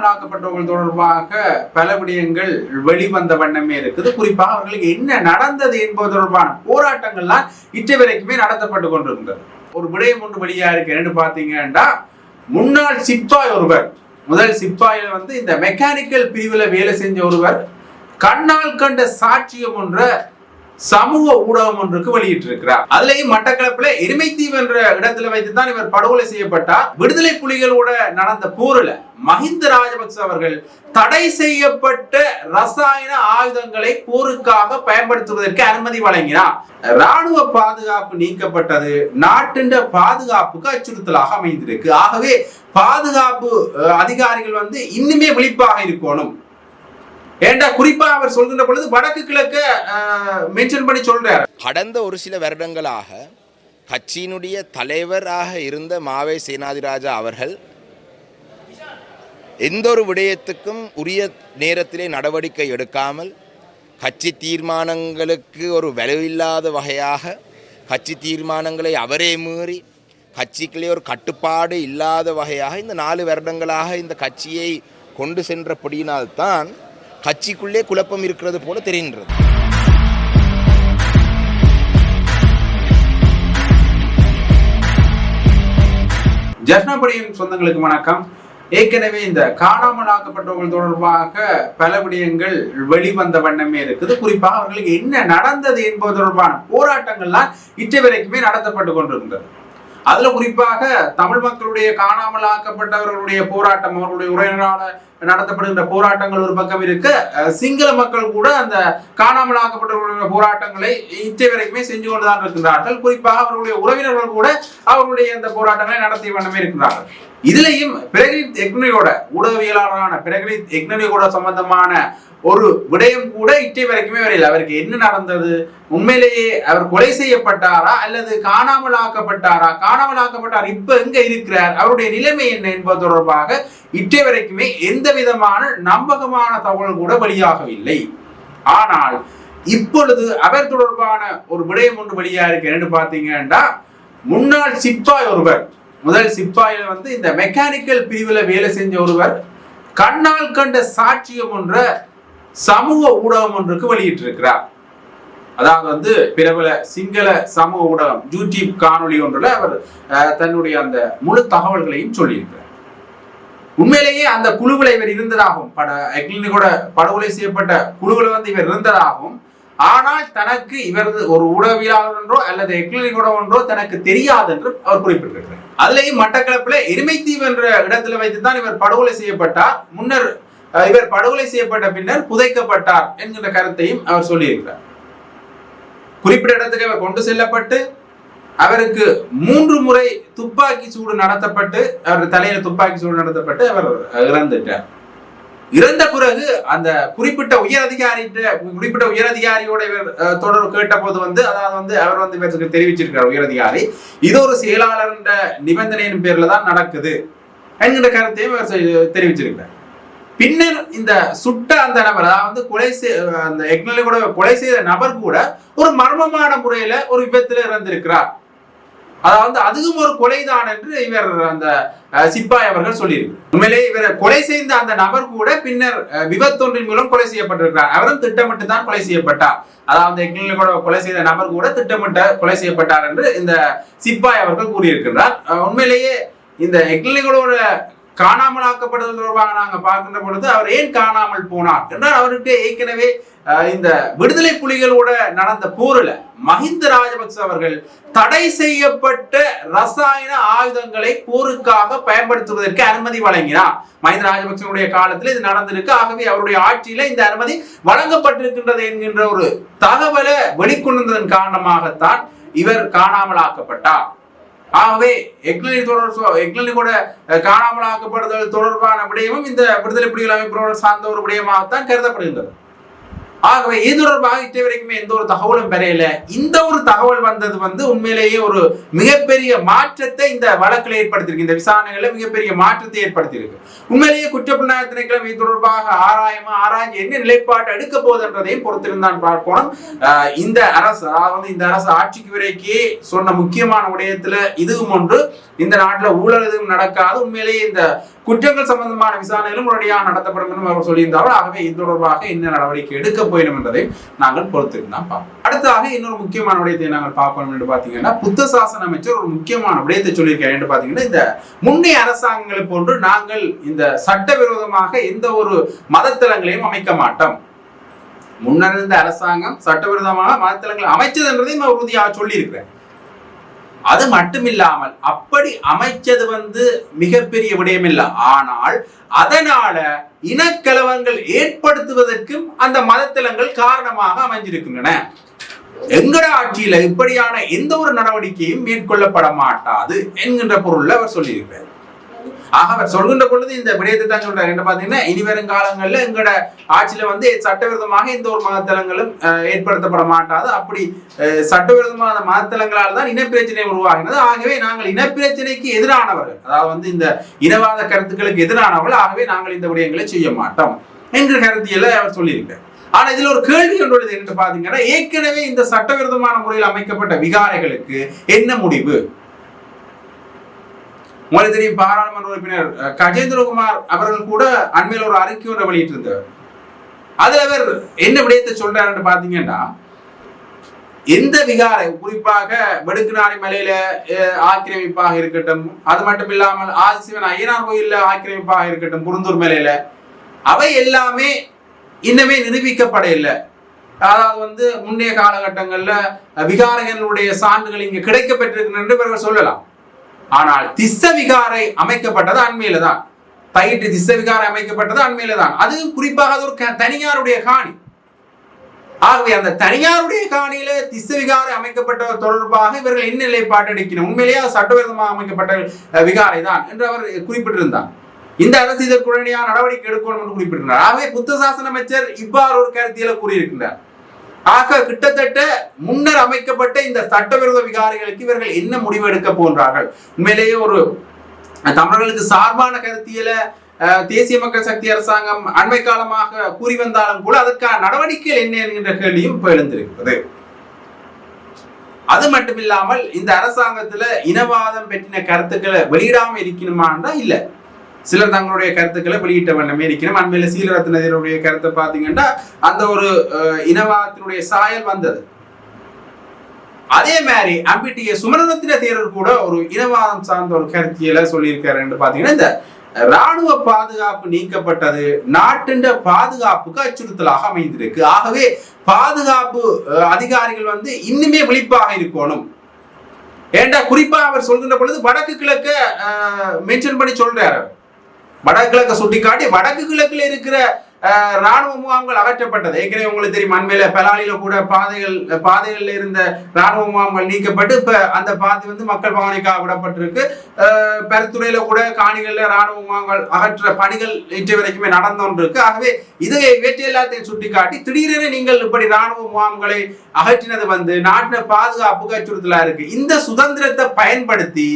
காணாமலாக்கப்பட்டவர்கள் தொடர்பாக பல விடயங்கள் வெளிவந்த வண்ணமே இருக்குது. குறிப்பாக அவர்களுக்கு என்ன நடந்தது என்பது தொடர்பான போராட்டங்கள்லாம் இற்றை வரைக்குமே நடத்தப்பட்டு கொண்டிருக்கின்றது. ஒரு விடயம் ஒன்று வெளியா இருக்கு. என்னன்னு பாத்தீங்கன்னா, முன்னாள் சிப்பாய் ஒருவர், முதல் சிப்பாயில இந்த மெக்கானிக்கல் பிரிவுல வேலை செஞ்ச ஒருவர் கண்ணால் கண்ட சாட்சியம் ஒன்ற சமூக ஊடகம் ஒன்றுக்கு வெளியிட்டிருக்கிறார். அதுலயும் மட்டக்களப்பில் எருமைத்தீவு என்ற இடத்துல வைத்துதான் இவர் படுகொலை செய்யப்பட்டார். விடுதலை புலிகளோட நடந்த போரில் மஹிந்த ராஜபக்ச அவர்கள் தடை செய்யப்பட்ட ரசாயன ஆயுதங்களை போருக்காக பயன்படுத்துவதற்கு அனுமதி வழங்கினார். ராணுவ பாதுகாப்பு நீக்கப்பட்டது நாட்டின் பாதுகாப்புக்கு அச்சுறுத்தலாக அமைந்திருக்கு. ஆகவே பாதுகாப்பு அதிகாரிகள் இன்னுமே விழிப்பாக இருக்கணும். ஏண்டா குறிப்பா அவர் சொல்கின்ற பொழுது வடக்கு கிழக்கு மென்ஷன் பண்ணி சொல்றார். கடந்த ஒரு சில வருடங்களாக கட்சியினுடைய தலைவராக இருந்த மாவை சேனாதிராஜா அவர்கள் எந்த ஒரு விடயத்துக்கும் உரிய நேரத்திலே நடவடிக்கை எடுக்காமல் கட்சி தீர்மானங்களுக்கு ஒரு வலுவில்லாத வகையாக கட்சி தீர்மானங்களை அவரே மீறி கட்சிக்குள்ளே ஒரு கட்டுப்பாடு இல்லாத வகையாக இந்த 4 வருடங்களாக இந்த கட்சியை கொண்டு சென்றபடியினால்தான் கட்சிக்குள்ளே குழப்பம் இருக்கிறது போல தெரிகின்றது. ஜஃப்னாபடியின் சொந்தங்களுக்கு வணக்கம். ஏற்கனவே இந்த காணாமலாக்கப்பட்டவர்கள் தொடர்பாக பல விடயங்கள் வெளிவந்த வண்ணமே இருக்குது. குறிப்பாக அவர்களுக்கு என்ன நடந்தது என்பது தொடர்பான போராட்டங்கள்லாம் இற்றை வரைக்குமே நடத்தப்பட்டு கொண்டிருக்கின்றது. அதுல குறிப்பாக தமிழ் மக்களுடைய காணாமலாக்கப்பட்டவர்களுடைய போராட்டம், அவர்களுடைய உரையினால நடத்தப்படுகின்ற போராட்டங்கள் ஒரு பக்கம் இருக்க, சிங்கள மக்கள் கூட அந்த காணாமலாக்கப்பட்டவர்களுடைய போராட்டங்களை இற்றை வரைக்குமே செஞ்சு கொண்டுதான் இருக்கின்றார்கள். குறிப்பாக அவர்களுடைய உறவினர்கள் கூட அவர்களுடைய அந்த போராட்டங்களை நடத்திய வண்ணமே இருக்கின்றார்கள். இதுலயும் பிரகலித் எக்னனியோட ஊடகவியலாளரான பிரகலித் எக்னனியோட சம்பந்தமான ஒரு விடயம் கூட இற்றை வரைக்குமே வரையில். அவருக்கு என்ன நடந்தது, உண்மையிலேயே அவர் கொலை செய்யப்பட்டாரா அல்லது காணாமலாக்கப்பட்டாரா, காணாமலாக்கப்பட்டார் இப்ப எங்க இருக்கிறார், அவருடைய நிலைமை என்ன என்பது தொடர்பாக இற்றை வரைக்குமே எந்த விதமான நம்பகமான தகவல் கூட வெளியாகவில்லை. ஆனால் இப்பொழுது அவர் தொடர்பான ஒரு விடயம் ஒன்று வெளியா இருக்கு. என்னன்னு பாத்தீங்கன்னா, முன்னாள் சிப்பாய் ஒருவர், முதல் சிப்பாயில இந்த மெக்கானிக்கல் பிரிவுல வேலை செஞ்ச ஒருவர் கண்ணால் கண்ட சாட்சியம் ஒன்ற சமூக ஊடகம் ஒன்றுக்கு வெளியிட்டிருக்கிறார். அதாவது பிரபல சிங்கள சமூக ஊடகம் யூடியூப் காணொலி ஒன்றுல அவர் தன்னுடைய அந்த முழு தகவல்களையும் சொல்லியிருக்கிறார். உண்மையிலேயே அந்த குழுவில் இவர் இருந்ததாகவும், கூட படுகொலை செய்யப்பட்ட குழுவில் இவர் இருந்ததாகவும், ஆனால் தனக்கு இவர் ஒரு ஊடகவியலாளர் என்றோ அல்லது எக்லினிகோட ஒன்றோ தனக்கு தெரியாது என்று அவர் குறிப்பிட்டிருக்கிறார். அதுலயும் மட்டக்களப்பில் எருமைத்தீவு என்ற இடத்துல வைத்துதான் இவர் படுகொலை செய்யப்பட்டார். முன்னர் இவர் படுகொலை செய்யப்பட்ட பின்னர் புதைக்கப்பட்டார் என்கிற கருத்தையும் அவர் சொல்லியிருக்கிறார். குறிப்பிட்ட இடத்துக்கு அவர் கொண்டு செல்லப்பட்டு அவருக்கு 3 முறை துப்பாக்கி சூடு நடத்தப்பட்டு, அவர் தலையில துப்பாக்கி சூடு நடத்தப்பட்டு அவர் இறந்துட்டார். இறந்த பிறகு அந்த குறிப்பிட்ட உயரதிகாரியோட இவர் தொடர்பு கேட்ட போது அதாவது அவர் இவருக்கு தெரிவிச்சிருக்கிறார், உயரதிகாரி இது ஒரு செயலாளர் என்ற நிபந்தனையின் பேர்ல தான் நடக்குது என்கிற கருத்தையும் அவர் தெரிவிச்சிருக்கிறார். பின்னர் இந்த சுட்ட அந்த நபர், அதாவது கொலை செய்த நபர் கூட ஒரு மர்மமான முறையில ஒரு விபத்துல இறந்திருக்கிறார். அதாவது அதுவும் ஒரு கொலைதான் என்று இவர் அந்த சிப்பாய் அவர்கள் சொல்லியிருக்கு. உண்மையிலேயே இவர் கொலை செய்த அந்த நபர் கூட பின்னர் விபத்தொன்றின் மூலம் கொலை செய்யப்பட்டிருக்கிறார். அவரும் திட்டமிட்டு தான் கொலை செய்யப்பட்டார். அதாவது கொலை செய்த நபர் கூட திட்டமிட்ட கொலை செய்யப்பட்டார் என்று இந்த சிப்பாய் அவர்கள் கூறியிருக்கிறார். உண்மையிலேயே இந்த எக்லினிகோட காணாமலாக்கப்படுதல் தொடர்பாக நாங்க பார்க்கின்ற பொழுது அவர் ஏன் காணாமல் போனார் என்றால், அவருக்கு ஏற்கனவே இந்த விடுதலை புலிகளோட நடந்த போரில் மஹிந்த ராஜபக்ச அவர்கள் தடை செய்யப்பட்ட ரசாயன ஆயுதங்களை போருக்காக பயன்படுத்துவதற்கு அனுமதி வழங்கினார். மஹிந்த ராஜபக்சனுடைய காலத்தில் இது நடந்திருக்கு. ஆகவே அவருடைய ஆட்சியில இந்த அனுமதி வழங்கப்பட்டிருக்கின்றது என்கின்ற ஒரு தகவலை வெளிக்கொண்டதன் காரணமாகத்தான் இவர் காணாமலாக்கப்பட்டார். ஆகவே எக்லினி கூட காணாமலாக்கப்படுதல் தொடர்பான விடயமும் இந்த விடுதலை புலிகள் அமைப்போடு சார்ந்த ஒரு விடயமாகத்தான் கருதப்படுகின்றது. ஆகவே இது தொடர்பாக இற்றை வரைக்குமே எந்த ஒரு தகவலும் பெறையில. இந்த ஒரு தகவல் வந்தது உண்மையிலேயே ஒரு மிகப்பெரிய மாற்றத்தை இந்த வழக்கில் ஏற்படுத்தியிருக்கு. இந்த விசாரணைகளை மிகப்பெரிய மாற்றத்தை ஏற்படுத்தியிருக்கு. உண்மையிலேயே குற்றப்புலனாய்வு திணைக்களம் இது தொடர்பாக ஆராய்ச்சி என்ன நிலைப்பாடு எடுக்க போகுதுன்றதையும் பொறுத்திருந்தான் பார்க்கணும். இந்த அரசு, அதாவது இந்த அரசு ஆட்சிக்கு வரைக்கே சொன்ன முக்கியமான விடயத்துல இதுவும் ஒன்று. இந்த நாட்டுல ஊழல் எதுவும் நடக்காது. உண்மையிலேயே இந்த குற்றங்கள் சம்பந்தமான விசாரணைகளும் உடனடியாக நடத்தப்படும் என்று அவர் சொல்லியிருந்தார்கள். ஆகவே இது தொடர்பாக என்ன நடவடிக்கை எடுக்க போயிடும் என்பதை நாங்கள் பொறுத்திருந்தான் பார்ப்போம். அடுத்ததாக இன்னொரு முக்கியமான விடயத்தை நாங்கள் பார்ப்போம் என்று பார்த்தீங்கன்னா, புத்த சாசன அமைச்சர் ஒரு முக்கியமான விடயத்தை சொல்லியிருக்காரு என்று பார்த்தீங்கன்னா, இந்த முன்னைய அரசாங்கங்களை போன்று நாங்கள் இந்த சட்டவிரோதமாக எந்த ஒரு மதத்தலங்களையும் அமைக்க மாட்டோம். முன்னர் இருந்த அரசாங்கம் சட்டவிரோதமாக மதத்தலங்களை அமைச்சது என்றதையும் உறுதியாக சொல்லி இருக்கிறேன். அது மட்டுமில்லாமல் அப்படி அமைச்சது மிகப்பெரிய விடயம் இல்லை. ஆனால் அதனால இனக்கலவரங்கள் ஏற்படுத்துவதற்கும் அந்த மதத்தலங்கள் காரணமாக அமைஞ்சிருக்கின்றன. எங்கட ஆட்சியில இப்படியான எந்த ஒரு நடவடிக்கையும் மேற்கொள்ளப்பட மாட்டாது என்கின்ற பொருள்ல அவர் சொல்லியிருக்கிறார். ஆக அவர் சொல்கின்ற பொழுது இந்த விடயத்தை தான் சொல்றாரு. என்ன பாத்தீங்கன்னா, இனி வரும் காலங்கள்ல எங்கட ஆட்சியில சட்டவிரோதமாக எந்த ஒரு மதத்தலங்களும் ஏற்படுத்தப்பட மாட்டாது. அப்படி சட்டவிரோதமான மதத்தலங்களால் தான் இனப்பிரச்சனை உருவாகினது. ஆகவே நாங்கள் இனப்பிரச்சனைக்கு எதிரானவர்கள், அதாவது இந்த இனவாத கருத்துக்களுக்கு எதிரானவர்கள். ஆகவே நாங்கள் இந்த விடயங்களை செய்ய மாட்டோம் என்ற கருத்தியலை அவர் சொல்லியிருக்கார். ஆனா இதுல ஒரு கேள்வி ஒன்றுள்ளது என்று பாத்தீங்கன்னா, ஏற்கனவே இந்த சட்டவிரோதமான முறையில் அமைக்கப்பட்ட விகாரைகளுக்கு என்ன முடிவு? உங்களுக்கு தெரியும், பாராளுமன்ற உறுப்பினர் கஜேந்திரகுமார் அவர்கள் கூட அண்மையில் ஒரு அறிக்கை ஒன்றை வெளியிட்டிருந்தார். அதுல அவர் என்ன விடயத்தை சொல்றாரு பாத்தீங்கன்னா, எந்த விகாரை, குறிப்பாக வெடுக்குநாரி மலையில ஆக்கிரமிப்பாக இருக்கட்டும், அது மட்டும் இல்லாமல் ஆதிசிவன் ஐயனார் கோயில்ல ஆக்கிரமிப்பாக இருக்கட்டும், குருந்தூர் மலையில, அவை எல்லாமே இன்னமே நிரூபிக்கப்பட இல்லை. அதாவது முன்னைய காலகட்டங்கள்ல விகாரங்களுடைய சான்றுகள் இங்க கிடைக்க பெற்றிருக்கின்றன என்று இவர்கள் சொல்லலாம். ஆனால் திஸ்ஸ விகாரை அமைக்கப்பட்டது அண்மையில தான். தையிட்டு திஸ்ஸ விகாரை அமைக்கப்பட்டது அண்மையில தான். அது குறிப்பாக அது ஒரு தனியாருடைய காணி. ஆகவே அந்த தனியாருடைய காணியில திஸ்ஸ விகாரை அமைக்கப்பட்ட தொடர்பாக இவர்கள் என்ன நிலைப்பாடு எடுக்கணும்? உண்மையிலேயே சட்டவிரோதமாக அமைக்கப்பட்ட விகாரை தான் என்று அவர் குறிப்பிட்டிருந்தார். இந்த அரசு இதற்கு உடனடியாக நடவடிக்கை எடுக்கணும் என்று குறிப்பிட்டிருந்தார். ஆகவே புத்த சாசன அமைச்சர் இவ்வாறு ஒரு கருத்தியலை கூறியிருக்கின்றார். ஆக கிட்டத்தட்ட முன்னர் அமைக்கப்பட்ட இந்த சட்டவிரோத விகாரிகளுக்கு இவர்கள் என்ன முடிவு எடுக்க போன்றார்கள்? உண்மையிலேயே ஒரு தமிழர்களுக்கு சார்பான கருத்தியலை தேசிய மக்கள் சக்தி அரசாங்கம் அண்மை காலமாக கூறி வந்தாலும் கூட அதற்கான நடவடிக்கைகள் என்ன என்கின்ற கேள்வியும் இப்ப எழுந்திருக்கிறது. அது மட்டுமில்லாமல் இந்த அரசாங்கத்துல இனவாதம் பற்றின கருத்துக்களை வெளியிடாம இருக்கணுமா என்றால் இல்ல. சிலர் தங்களுடைய கருத்துக்களை வெளியிட்ட வண்ணமே இருக்கணும். அண்மையில சீலரத்னருடைய கருத்தை பார்த்தீங்கன்னா அந்த ஒரு இனவாதத்தினுடைய சாயல் வந்தது. அதே மாதிரி அம்பிட்டிய சுமரத்தின தேரர் கூட ஒரு இனவாதம் சார்ந்த ஒரு கருத்தியலை சொல்லியிருக்காரு என்று பார்த்தீங்கன்னா, இந்த ராணுவ பாதுகாப்பு நீக்கப்பட்டது நாட்டின் பாதுகாப்புக்கு அச்சுறுத்தலாக அமைந்திருக்கு. ஆகவே பாதுகாப்பு அதிகாரிகள் இன்னுமே விழிப்பாக இருக்கணும். ஏண்டா குறிப்பா அவர் சொல்கின்ற பொழுது வடக்கு கிழக்க மென்ஷன் பண்ணி சொல்றாரு. வடக்கு கிழக்க சுட்டிக்காட்டி வடக்கு கிழக்குல இருக்கிற ராணுவ முகாம்கள் அகற்றப்பட்டது. ஏற்கனவே உங்களுக்கு தெரியும், அண்மையில பெலாலியில கூட பாதைகள்ல இருந்த ராணுவ முகாம்கள் நீக்கப்பட்டு இப்ப அந்த பாதை மக்கள் பவனிக்காக விடப்பட்டிருக்கு. பெருத்துறையில கூட காணிகள்ல ராணுவ முகாம்கள் அகற்ற பணிகள் இன்று வரைக்குமே நடந்தோன்றிருக்கு. ஆகவே இதை வெற்றி எல்லாத்தையும் சுட்டிக்காட்டி திடீரென நீங்கள் இப்படி ராணுவ முகாம்களை அகற்றினது நாட்டின பாதுகாப்புக்கு அச்சுறுத்தலா இருக்கு. இந்த சுதந்திரத்தை பயன்படுத்தி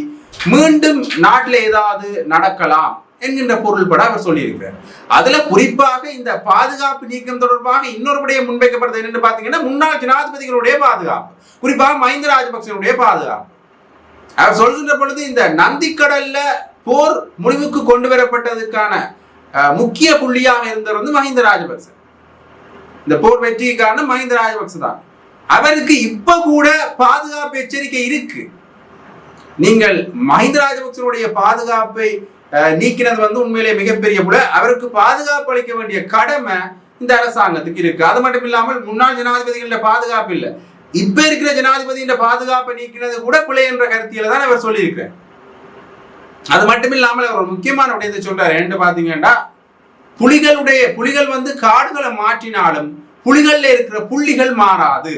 மீண்டும் நாட்டில் ஏதாவது நடக்கலாம் என்கின்ற பொருள்பட அவர் சொல்லியிருக்கிறார். அதுல குறிப்பாக இந்த பாதுகாப்பு நீக்கம் தொடர்பாக இன்னொரு விடயம் முன்வைக்கப்படுறது என்னன்னு பாத்தீங்கன்னா, முன்னாள் ஜனாதிபதிகளுடைய பாதுகாப்பு, குறிப்பாக மஹிந்த ராஜபக்சனுடைய பாதுகாப்பு. அவர் சொல்கின்ற பொழுது இந்த நந்திக்கடல்ல போர் முடிவுக்கு கொண்டு வரப்பட்டதுக்கான முக்கிய புள்ளியாக இருந்தவர் மஹிந்த ராஜபக்ச. இந்த போர் வெற்றிக்கு காரணம் மஹிந்த ராஜபக்ச தான். அவருக்கு இப்ப கூட பாதுகாப்பு எச்சரிக்கை இருக்கு. நீங்கள் மஹிந்த ராஜபக்சனுடைய பாதுகாப்பை நீக்கினது உண்மையிலே மிகப்பெரிய கூட அவருக்கு பாதுகாப்பு அளிக்க வேண்டிய கடமை இந்த அரசாங்கத்துக்கு இருக்கு. அது மட்டும் இல்லாமல் முன்னாள் ஜனாதிபதிகள பாதுகாப்பு இல்லை, இப்ப இருக்கிற ஜனாதிபதியின் பாதுகாப்பை நீக்கினது கூட பிழை என்ற கருத்தியில தான் அவர் சொல்லியிருக்கிறார். அது மட்டும் இல்லாமல் அவர் ஒரு முக்கியமான விடயத்தை சொல்றாரு. என்ன பாத்தீங்கன்னா, புலிகள் காடுகளை மாற்றினாலும் புலிகள்ல இருக்கிற புள்ளிகள் மாறாது.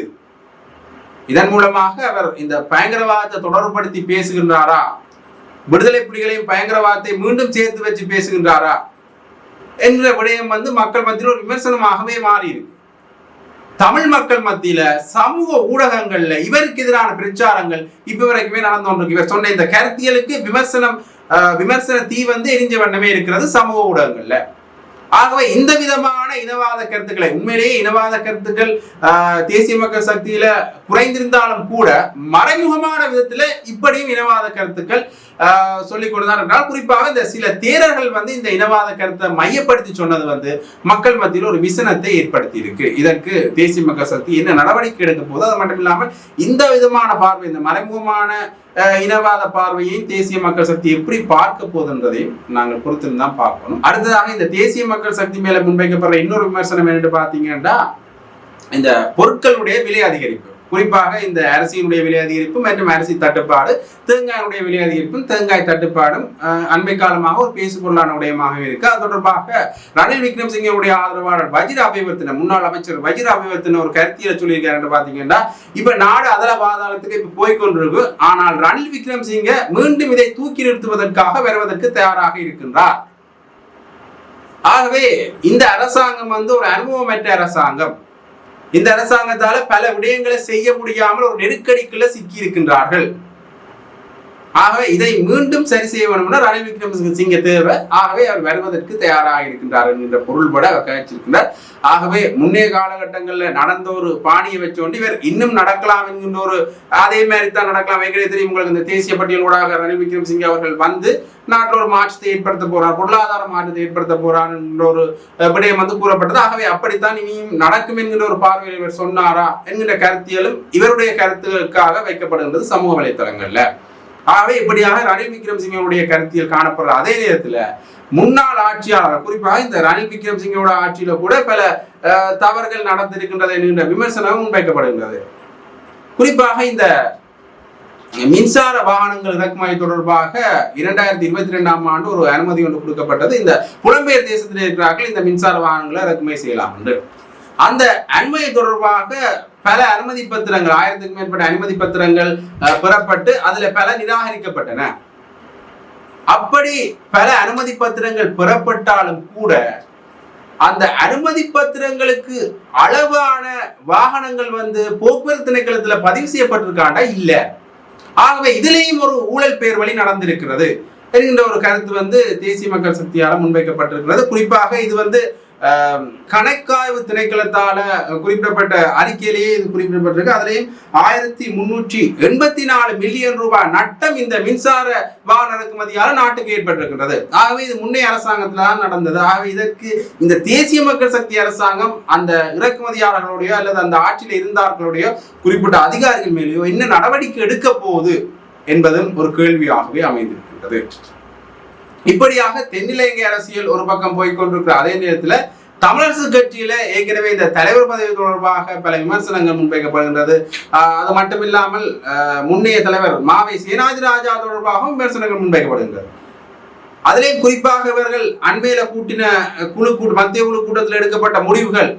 இதன் மூலமாக அவர் இந்த பயங்கரவாதத்தை தொடர்புபடுத்தி பேசுகின்றாரா, விடுதலை புலிகளையும் பயங்கரவாதத்தை மீண்டும் சேர்த்து வச்சு பேசுகின்றாரா என்ற விடயம் மக்கள் மத்தியில் ஒரு விமர்சனமாகவே மாறி இருக்கு. தமிழ் மக்கள் மத்தியில சமூக ஊடகங்கள்ல இவருக்கு எதிரான பிரச்சாரங்கள் இப்ப வரைக்குமே நடந்து கொண்டிருக்கு. இவர் சொன்ன இந்த கருத்தியலுக்கு விமர்சன தீ எரிஞ்ச வண்ணமே இருக்கிறது சமூக ஊடகங்கள்ல. ஆகவே இந்த விதமான இனவாத கருத்துக்களை, உண்மையிலேயே இனவாத கருத்துக்கள் தேசிய மக்கள் சக்தியில குறைந்திருந்தாலும் கூட மறைமுகமான விதத்துல இப்படியும் இனவாத கருத்துக்கள் சொல்லிக் கொண்டுதான் என்றால், குறிப்பாக இந்த சில தேரர்கள் வந்து இந்த இனவாத கருத்தை மையப்படுத்தி சொன்னது வந்து மக்கள் மத்தியில் ஒரு விசனத்தை ஏற்படுத்தி இருக்கு. இதற்கு தேசிய மக்கள் சக்தி என்ன நடவடிக்கை எடுக்க போது, அது மட்டும் இல்லாமல் இந்த விதமான பார்வை, இந்த மறைமுகமான இனவாத பார்வையை தேசிய மக்கள் சக்தி எப்படி பார்க்க போதுன்றதையும் நாங்கள் பொறுத்திருந்தான் பார்க்கணும். அடுத்ததாக இந்த தேசிய மக்கள் சக்தி மேல முன்வைக்கப்படுற இன்னொரு விமர்சனம் என்னன்னு பாத்தீங்கன்னா, இந்த பொருட்களுடைய விலை அதிகரிப்பு, குறிப்பாக இந்த அரிசியினுடைய விலை அதிகரிப்பு மற்றும் அரிசி தட்டுப்பாடு, தேங்காயினுடைய விலை அதிகரிப்பும் தேங்காய் தட்டுப்பாடும் அண்மை காலமாக ஒரு பேசு பொருளான விடயமாக இருக்கு. அது தொடர்பாக ரணில் விக்ரமசிங்கவுடைய ஆதரவாளர் வஜிர அபிவர்த்தன, முன்னாள் அமைச்சர் வஜிர அபிவர்த்தன ஒரு கருத்தியலை சொல்லியிருக்காரு. பாத்தீங்கன்னா, இப்ப நாடு அதல பாதாளத்துக்கு இப்ப போய்கொண்டிருக்கு. ஆனால் ரணில் விக்ரமசிங்க மீண்டும் இதை தூக்கி நிறுத்துவதற்காக வருவதற்கு தயாராக இருக்கின்றார். ஆகவே இந்த அரசாங்கம் வந்து ஒரு அனுபவமற்ற அரசாங்கம். இந்த அரசாங்கத்தால பல விடயங்களை செய்ய முடியாமல் ஒரு நெருக்கடிக்குள்ள சிக்கி இருக்கின்றார்கள். ஆகவே இதை மீண்டும் சரி செய்ய வேண்டும்னா ரணில் விக்ரமசிங்க தேவை. ஆகவே அவர் வருவதற்கு தயாராக இருக்கின்றார் என்கின்ற பொருள்பட அவர் கழிச்சிருக்கின்றார். ஆகவே முன்னே காலகட்டங்களில் நடந்த ஒரு பாணியை வச்சோண்டு இவர் இன்னும் நடக்கலாம் என்கின்ற ஒரு அதே மாதிரி தான் நடக்கலாம். ஏற்கனவே தெரியும் உங்களுக்கு, இந்த தேசிய பட்டியலோடாக ரணில் விக்ரமசிங்க அவர்கள் வந்து நாட்டில் ஒரு மாற்றத்தை ஏற்படுத்த போறார், பொருளாதார மாற்றத்தை ஏற்படுத்த போறார் என்ற ஒரு விடயம் வந்து கூறப்பட்டது. ஆகவே அப்படித்தான் இனியும் நடக்கும் என்கின்ற ஒரு பார்வையில் இவர் சொன்னாரா என்கின்ற கருத்தியலும் இவருடைய கருத்துக்களுக்காக வைக்கப்படுகின்றது சமூக வலைத்தளங்கள்ல. ஆகவே இப்படியாக ரணில் விக்ரமசிங்கவுடைய கருத்தியல் காணப்படுற அதே நேரத்தில் முன்னாள் ஆட்சியாளர், குறிப்பாக இந்த ரணில் விக்ரமசிங்கோட ஆட்சியில கூட பல தவறுகள் நடந்திருக்கின்றது என்கின்ற விமர்சனம் முன்வைக்கப்படுகின்றது. குறிப்பாக இந்த மின்சார வாகனங்கள் இறக்குமதி தொடர்பாக 2022 ஆண்டு ஒரு அனுமதி ஒன்று கொடுக்கப்பட்டது. இந்த புலம்பெயர் தேசத்தில் இருக்கிறார்கள் இந்த மின்சார வாகனங்களை இறக்குமதி செய்யலாம் என்று. அந்த அனுமதி தொடர்பாக பல அனுமதி பத்திரங்கள், 1000க்கும் மேற்பட்ட அனுமதி பத்திரங்கள் பெறப்பட்டு அதுல பல நிராகரிக்கப்பட்டன. அப்படி பல அனுமதி பத்திரங்கள் பெறப்பட்டாலும் கூட அந்த அனுமதி பத்திரங்களுக்கு அளவான வாகனங்கள் வந்து போக்குவரத்து திணைக்களத்துல பதிவு செய்யப்பட்டிருக்காண்டா இல்ல. ஆகவே இதிலேயும் ஒரு ஊழல் பேர் வழி நடந்திருக்கிறது என்கின்ற ஒரு கருத்து வந்து தேசிய மக்கள் சக்தியால் முன்வைக்கப்பட்டிருக்கிறது. குறிப்பாக இது வந்து கணக்காய்வு திணைக்களத்தால குறிப்பிடப்பட்ட அறிக்கையிலேயே இது குறிப்பிடப்பட்டிருக்கு. அதுலேயும் 1384 மில்லியன் ரூபாய் நட்டம் இந்த மின்சார வாகன இறக்குமதியால் நாட்டுக்கு ஏற்பட்டிருக்கின்றது. ஆகவே இது முன்னே அரசாங்கத்தில் தான் நடந்தது. ஆகவே இதற்கு இந்த தேசிய மக்கள் சக்தி அரசாங்கம் அந்த இறக்குமதியாளர்களுடைய அல்லது அந்த ஆட்சியில் இருந்தார்களுடைய குறிப்பிட்ட அதிகாரிகள் மேலேயோ என்ன நடவடிக்கை எடுக்க போகுது என்பதும் ஒரு கேள்வியாகவே அமைந்திருக்கின்றது. இப்படியாக தென்னிலங்கை அரசியல் ஒரு பக்கம் போய்கொண்டிருக்கிற அதே நேரத்தில் தமிழரசு கட்சியில ஏற்கனவே இந்த தலைவர் பதவி தொடர்பாக பல விமர்சனங்கள் முன்வைக்கப்படுகின்றது. அது மட்டுமில்லாமல் முன்னைய தலைவர் மாவை சேனாதிராஜா தொடர்பாகவும் விமர்சனங்கள் முன்வைக்கப்படுகின்றது. அதிலேயும் குறிப்பாக இவர்கள் அண்மையில கூட்டின மத்திய குழு கூட்டத்தில் எடுக்கப்பட்ட முடிவுகள்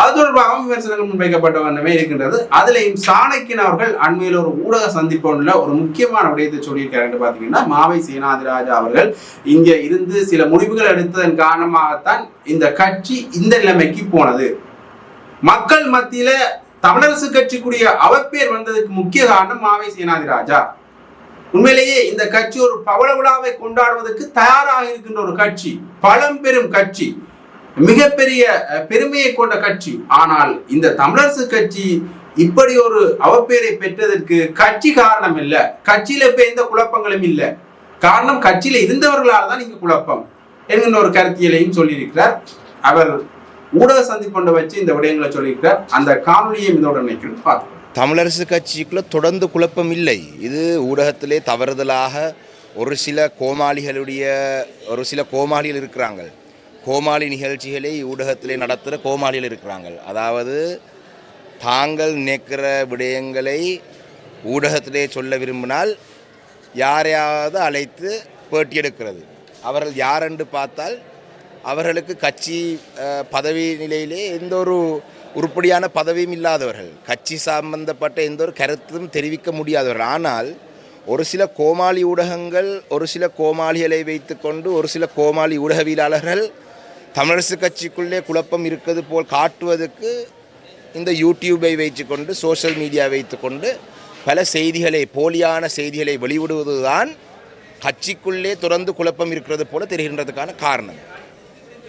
அது தொடர்பாகவும் விமர்சனங்கள் முன்வைக்கப்பட்ட வண்ணமே இருக்கின்றது. அதுலேயும் சாணக்கியன் அவர்கள் அண்மையில் ஒரு ஊடக சந்திப்புல ஒரு முக்கியமான விடயத்தை சொல்லியிருக்காரு. பார்த்தீங்கன்னா, மாவை சேனாதிராஜா அவர்கள் இங்க இருந்து சில முடிவுகள் எடுத்ததன் காரணமாகத்தான் இந்த கட்சி இந்த நிலைமைக்கு போனது. மக்கள் மத்தியில தமிழரசு கட்சிக்குரிய அவப்பேர் வந்ததுக்கு முக்கிய காரணம் மாவை சேனாதிராஜா. உண்மையிலேயே இந்த கட்சி ஒரு பவள விழாவை கொண்டாடுவதற்கு தயாராக இருக்கின்ற ஒரு கட்சி, பழம்பெரும் கட்சி, மிகப்பெரிய பெருமையை கொண்ட கட்சி. ஆனால் இந்த தமிழரசு கட்சி இப்படி ஒரு அவப்பேரை பெற்றதற்கு கட்சி காரணம் இல்ல. கட்சியில இப்ப எந்த குழப்பங்களும் இல்லை. காரணம் கட்சியில இருந்தவர்களால் தான் இங்க குழப்பம் என்கின்ற ஒரு கருத்தியலையும் சொல்லியிருக்கிறார். அவர் ஊடக சந்திப்பு வச்சு இந்த விடயங்களை சொல்லியிருக்கிறார். அந்த காணொலியை இதோட நினைக்கிறது பார்த்து. தமிழரசு கட்சிக்குள்ள தொடர்ந்து குழப்பம் இல்லை. இது ஊடகத்திலே தவறுதலாக ஒரு சில கோமாளிகள் இருக்கிறாங்க. கோமாளி நிகழ்ச்சிகளை ஊடகத்திலே நடத்துகிற கோமாளிகள் இருக்கிறாங்க. அதாவது தாங்கள் நினைக்கிற விடயங்களை ஊடகத்திலே சொல்ல விரும்பினால் யாரையாவது அழைத்து பேட்டி எடுக்கிறது. அவர்கள் யாரென்று பார்த்தால் அவர்களுக்கு கட்சி பதவி நிலையிலே எந்த ஒரு உருப்படியான பதவியும் இல்லாதவர்கள், கட்சி சம்பந்தப்பட்ட எந்த ஒரு கருத்தும் தெரிவிக்க முடியாதவர்கள். ஆனால் ஒரு சில கோமாளி ஊடகங்கள், ஒரு சில கோமாளிகளை வைத்துக்கொண்டு ஒரு சில கோமாளி ஊடகவியலாளர்கள் தமிழரசு கட்சிக்குள்ளே குழப்பம் இருக்கிறது போல் காட்டுவதற்கு இந்த யூடியூபை வைத்துக்கொண்டு, சோஷியல் மீடியா வைத்துக்கொண்டு பல செய்திகளை, போலியான செய்திகளை வெளிவிடுவதுதான் கட்சிக்குள்ளே தொடர்ந்து குழப்பம் இருக்கிறது போல தெரிகின்றதுக்கான காரணம்.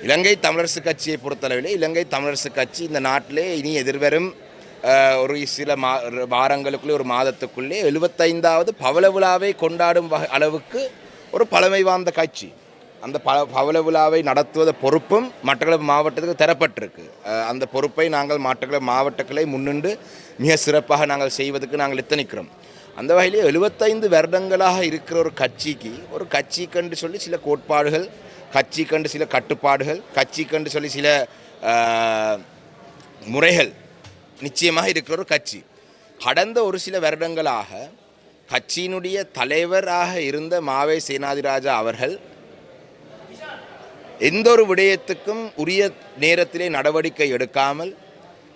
இலங்கை தமிழரசு கட்சியை பொறுத்தளவிலே இலங்கை தமிழரசு கட்சி இந்த நாட்டிலே இனி எதிர்வரும் ஒரு சில வாரங்களுக்குள்ளே ஒரு மாதத்துக்குள்ளே 75வது பவள விழாவை கொண்டாடும் அளவுக்கு ஒரு பழமை வாய்ந்த கட்சி. அந்த பவள விழாவை நடத்துவத பொறுப்பும் மட்டக்களப்பு மாவட்டத்துக்கு தரப்பட்டிருக்கு. அந்த பொறுப்பை நாங்கள் மட்டக்களப்பு மாவட்டங்களை முன்னின்று மிக சிறப்பாக நாங்கள் செய்வதற்கு நாங்கள் எத்தனிக்கிறோம். அந்த வகையிலே 75 வருடங்களாக இருக்கிற ஒரு கட்சிக்கென்று சொல்லி சில கோட்பாடுகள், கட்சிக்கென்று சில கட்டுப்பாடுகள், கட்சிக்கென்று சொல்லி சில முறைகள் நிச்சயமாக இருக்கிற ஒரு கட்சி. கடந்த ஒரு சில வருடங்களாக கட்சியினுடைய தலைவராக இருந்த மாவை சேனாதிராஜா அவர்கள் எந்த ஒரு விடயத்துக்கும் உரிய நேரத்திலே நடவடிக்கை எடுக்காமல்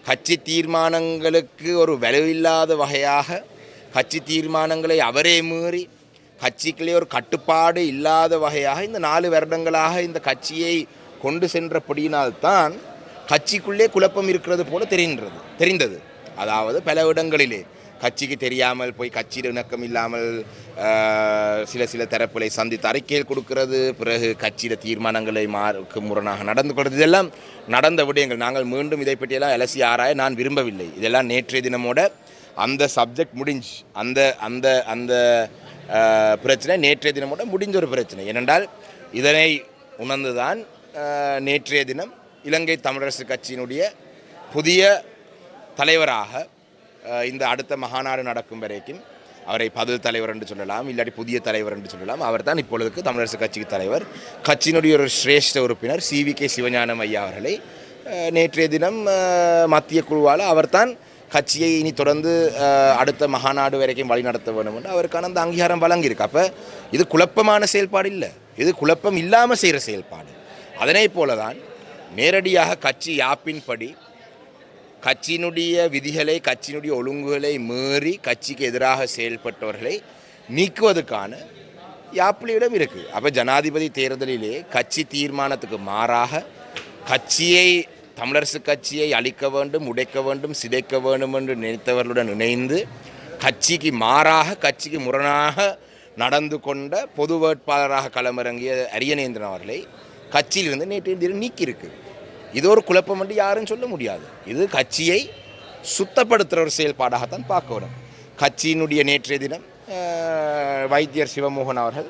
கட்சி தீர்மானங்களுக்கு ஒரு வலுவில்லாத வகையாக கட்சி தீர்மானங்களை அவரே மீறி கட்சிக்குள்ளே ஒரு கட்டுப்பாடு இல்லாத வகையாக இந்த 4 வருடங்களாக இந்த கட்சியை கொண்டு சென்றபடியினால்தான் கட்சிக்குள்ளே குழப்பம் இருக்கிறது போல தெரிந்தது. அதாவது பல இடங்களிலே கட்சிக்கு தெரியாமல் போய் கட்சியில் இணக்கம் இல்லாமல் சில தரப்புகளை சந்தித்து அறிக்கைகள் கொடுக்கிறது, பிறகு கட்சியில் தீர்மானங்களை முரணாக நடந்து கொள்வது, இதெல்லாம் நடந்த விடயங்கள். நாங்கள் மீண்டும் இதை பற்றியெல்லாம் அலசி ஆராய நான் விரும்பவில்லை. இதெல்லாம் நேற்றைய தினமோட அந்த சப்ஜெக்ட் முடிஞ்சு அந்த பிரச்சனை நேற்றைய தினமோட முடிஞ்ச ஒரு பிரச்சனை. ஏனென்றால் இதனை உணர்ந்துதான் நேற்றைய தினம் இலங்கை தமிழரசு கட்சியினுடைய புதிய தலைவராக இந்த அடுத்த மகாநாடு நடக்கும் வரைக்கும் அவரை பதில் தலைவர் என்று சொல்லலாம், இல்லாட்டி புதிய தலைவர் என்று சொல்லலாம். அவர் தான் இப்பொழுதுக்கு தமிழரசு கட்சிக்கு தலைவர். கட்சியினுடைய ஒரு சிரேஷ்ட உறுப்பினர் CVK சிவஞானம் ஐயா அவர்களை நேற்றைய தினம் மத்திய குழுவால் அவர்தான் கட்சியை இனி தொடர்ந்து அடுத்த மகாநாடு வரைக்கும் வழிநடத்த வேண்டும் என்று அவருக்கான அந்த அங்கீகாரம் வழங்கியிருக்கு. அப்போ இது குழப்பமான செயல்பாடு இல்லை, இது குழப்பம் இல்லாமல் செய்கிற செயல்பாடு. அதனை போல தான் நேரடியாக கட்சி யாப்பின்படி கட்சியினுடைய விதிகளை, கட்சியினுடைய ஒழுங்குகளை மீறி கட்சிக்கு எதிராக செயல்பட்டவர்களை நீக்குவதற்கான யாப்பிலிடம் இருக்குது. அப்போ ஜனாதிபதி தேர்தலிலே கட்சி தீர்மானத்துக்கு மாறாக கட்சியை, தமிழரசு கட்சியை அழிக்க வேண்டும், உடைக்க வேண்டும், சிதைக்க வேண்டும் என்று நினைத்தவர்களுடன் இணைந்து கட்சிக்கு மாறாக, கட்சிக்கு முரணாக நடந்து கொண்ட பொது வேட்பாளராக களமிறங்கிய அரியநேந்திரன் அவர்களை கட்சியிலிருந்து நேற்றைய தினம் நீக்கியிருக்கு. இது ஒரு குழப்பம் என்று யாரும் சொல்ல முடியாது. இது கட்சியை சுத்தப்படுத்துகிற ஒரு செயல்பாடாகத்தான் பார்க்கணும். கட்சியினுடைய நேற்றைய தினம் வைத்தியர் சிவமோகன் அவர்கள்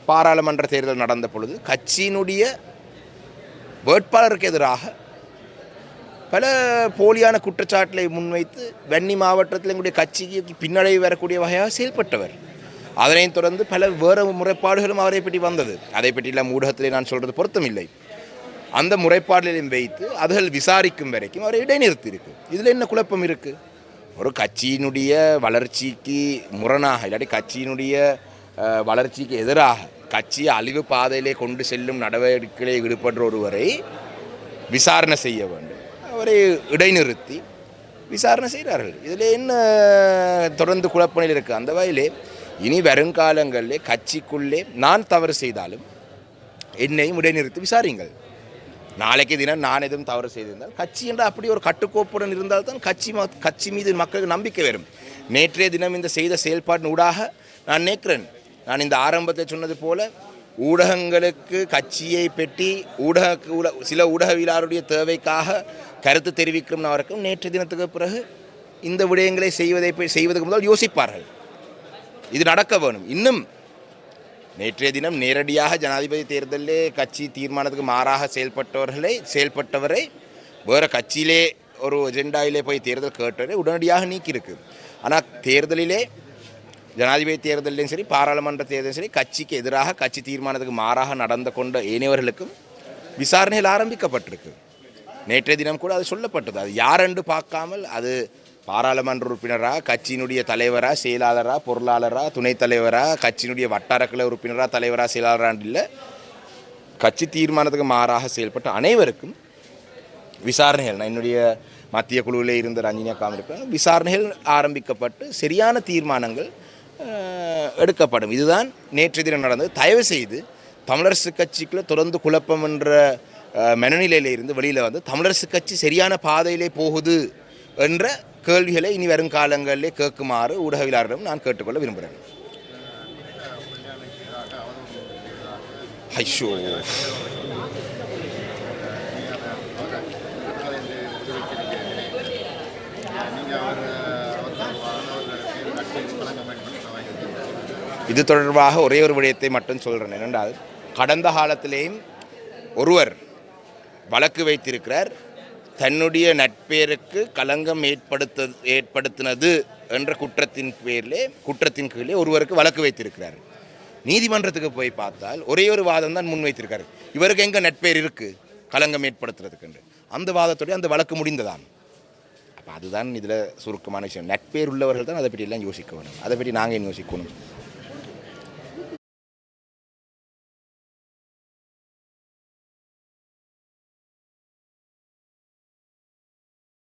பாராளுமன்ற தேர்தல் நடந்த பொழுது கட்சியினுடைய வேட்பாளருக்கு எதிராக பல போலியான குற்றச்சாட்டுகளை முன்வைத்து வன்னி மாவட்டத்தில் எங்களுடைய கட்சிக்கு பின்னடைவு வரக்கூடிய வகையாக செயல்பட்டவர். அதனைத் தொடர்ந்து பல வேறு முறைப்பாடுகளும் அவரை பற்றி வந்தது. அதை பற்றியெல்லாம் ஊடகத்திலே நான் சொல்கிறது பொருத்தமில்லை. அந்த முறைப்பாடுகளையும் வைத்து அதுகள் விசாரிக்கும் வரைக்கும் அவரை இடைநிறுத்தி இருக்கு. இதில் என்ன குழப்பம் இருக்குது? ஒரு கட்சியினுடைய வளர்ச்சிக்கு முரணாக, இல்லாட்டி கட்சியினுடைய வளர்ச்சிக்கு எதிராக, கட்சியை அழிவு பாதையிலே கொண்டு செல்லும் நடவடிக்கைகளை ஈடுபடுற ஒருவரை விசாரணை செய்ய வேண்டும். அவரை இடைநிறுத்தி விசாரணை செய்கிறார்கள். இதில் என்ன தொடர்ந்து குழப்பணில் இருக்குது? அந்த வகையிலே இனி வருங்காலங்களிலே கட்சிக்குள்ளே நான் தவறு செய்தாலும் என்னையும் இடைநிறுத்தி விசாரிங்கள். நாளைக்கு தினம் நான் எதுவும் தவறு செய்திருந்தால் கட்சி என்ற அப்படி ஒரு கட்டுக்கோப்புடன் இருந்தால்தான் கட்சி மீது மக்களுக்கு நம்பிக்கை வரும். நேற்றைய தினம் இந்த செய்த செயல்பாட்டின் ஊடாக நான் நினைக்கிறேன், நான் இந்த ஆரம்பத்தில் சொன்னது போல ஊடகங்களுக்கு கட்சியை பற்றி சில ஊடகவியலாளருடைய தேவைக்காக கருத்து தெரிவிக்கிறவருக்கும் நேற்றைய தினத்துக்கு பிறகு இந்த விடயங்களை செய்வதற்கு முதல் யோசிப்பார்கள். இது நடக்க வேணும். நேற்றைய தினம் நேரடியாக ஜனாதிபதி தேர்தலிலே கட்சி தீர்மானத்துக்கு மாறாக செயல்பட்டவரை வேறு கட்சியிலே ஒரு எஜெண்டாவிலே போய் தேர்தல் கேட்டவரை உடனடியாக நீக்கியிருக்கு. ஆனால் தேர்தலிலே, ஜனாதிபதி தேர்தலையும் சரி, பாராளுமன்ற தேர்தலும் சரி, கட்சிக்கு எதிராக கட்சி தீர்மானத்துக்கு மாறாக நடந்து கொண்ட ஏனையவர்களுக்கும் விசாரணைகள் ஆரம்பிக்கப்பட்டிருக்கு. நேற்றைய தினம் கூட அது சொல்லப்பட்டது. அது யாரென்று பார்க்காமல், அது பாராளுமன்ற உறுப்பினரா, கட்சியினுடைய தலைவரா, செயலாளரா, பொருளாளரா, துணைத் தலைவரா, கட்சியினுடைய வட்டாரக்கலை உறுப்பினரா, தலைவரா, செயலாளரான் இல்லை, கட்சி தீர்மானத்துக்கு மாறாக செயல்பட்ட அனைவருக்கும் விசாரணைகள், நான் என்னுடைய மத்திய குழுவிலே இருந்த ரஞ்சினி அக்கா இருக்கிற விசாரணைகள் ஆரம்பிக்கப்பட்டு சரியான தீர்மானங்கள் எடுக்கப்படும். இதுதான் நேற்றைய தினம் நடந்தது. தயவு செய்து தமிழரசு கட்சிக்குள்ளே தொடர்ந்து குழப்பம் என்ற மனநிலையில இருந்து வெளியில் வந்து தமிழரசு கட்சி சரியான பாதையிலே போகுது என்ற கேள்விகளை இனி வரும் காலங்களிலே கேட்குமாறு ஊடகவியலாளரிடம் நான் கேட்டுக்கொள்ள விரும்புகிறேன். ஐயோ, இது தொடர்பாக ஒரே ஒரு விடயத்தை மட்டும் சொல்கிறேன். என்னென்றால், கடந்த காலத்திலேயும் ஒருவர் வழக்கு வைத்திருக்கிறார், தன்னுடைய நட்பேருக்கு களங்கம் ஏற்படுத்தினது என்ற குற்றத்தின் கீழே ஒருவருக்கு வழக்கு வைத்திருக்கிறார். நீதிமன்றத்துக்கு போய் பார்த்தால் ஒரே ஒரு வாதம் தான் முன்வைத்திருக்காரு. இவருக்கு எங்கே நட்பேர் இருக்குது களங்கம் ஏற்படுத்துறதுக்கு, அந்த வாதத்தோடய அந்த வழக்கு முடிந்ததான். அப்போ அதுதான் இதில் சுருக்கமான விஷயம். நட்பேர் உள்ளவர்கள் தான் அதை பற்றி எல்லாம் யோசிக்க வேணும். அதை பற்றி நாங்கள் யோசிக்கணும்.